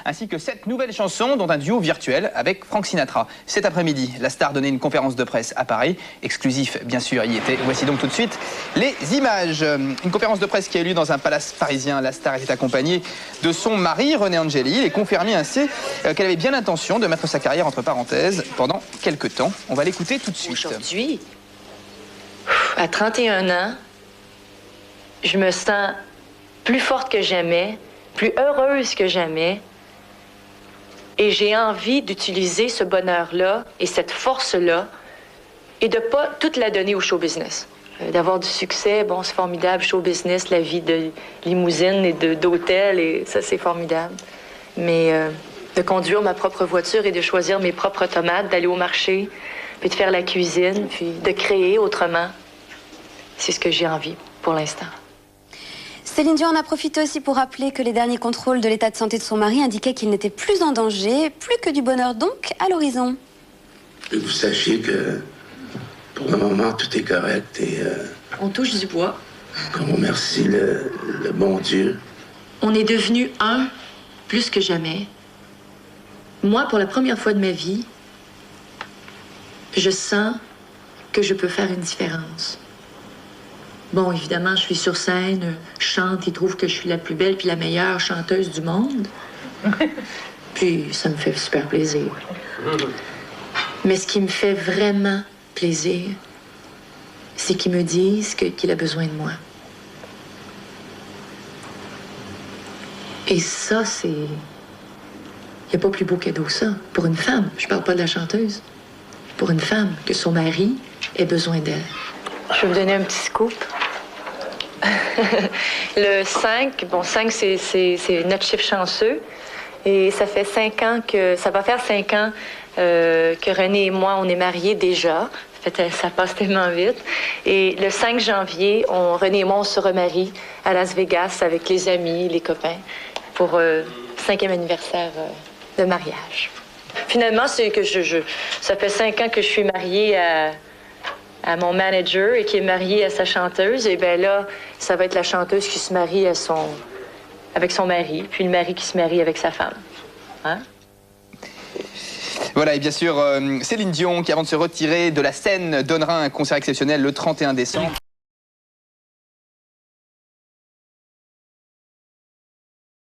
ainsi que 7 nouvelles chansons, dont un duo virtuel avec Frank Sinatra. Cet après-midi, la star donnait une conférence de presse à Paris, exclusif bien sûr y était. Voici donc tout de suite les images. Une conférence de presse qui a eu lieu dans un palace parisien. La star était accompagnée de son mari, René Angeli, et confirmait ainsi qu'elle avait bien l'intention de mettre sa carrière entre parenthèses pendant quelques temps. On va l'écouter tout de suite. Aujourd'hui, à 31 ans, je me sens plus forte que jamais, plus heureuse que jamais. Et j'ai envie d'utiliser ce bonheur-là et cette force-là et de pas toute la donner au show business. D'avoir du succès, bon, c'est formidable, show business, la vie de limousine et d'hôtel, et ça, c'est formidable. Mais de conduire ma propre voiture et de choisir mes propres tomates, d'aller au marché, puis de faire la cuisine, puis de créer autrement, c'est ce que j'ai envie pour l'instant. Céline Dion en a profité aussi pour rappeler que les derniers contrôles de l'état de santé de son mari indiquaient qu'il n'était plus en danger, plus que du bonheur donc à l'horizon. Que vous sachiez que pour le moment tout est correct et On touche du bois. qu'on remercie le bon Dieu. On est devenus un plus que jamais. Moi, pour la première fois de ma vie, je sens que je peux faire une différence. Bon, évidemment, je suis sur scène, je chante, ils trouvent que je suis la plus belle puis la meilleure chanteuse du monde. Puis ça me fait super plaisir. Mais ce qui me fait vraiment plaisir, c'est qu'ils me disent qu'il a besoin de moi. Et ça, c'est... Il n'y a pas plus beau cadeau que ça. Pour une femme, je parle pas de la chanteuse. Pour une femme, que son mari ait besoin d'elle. Je vais vous donner un petit scoop. Le 5, bon, 5, c'est notre chiffre chanceux. Et ça fait 5 ans que... Ça va faire 5 ans que René et moi, on est mariés déjà. Ça passe tellement vite. Et le 5 janvier, René et moi, on se remarie à Las Vegas avec les amis, les copains, pour 5e anniversaire de mariage. Finalement, c'est que ça fait 5 ans que je suis mariée à mon manager et qui est marié à sa chanteuse. Et bien là, ça va être la chanteuse qui se marie avec son mari, puis le mari qui se marie avec sa femme. Hein? Voilà, et bien sûr, Céline Dion, qui avant de se retirer de la scène, donnera un concert exceptionnel le 31 décembre.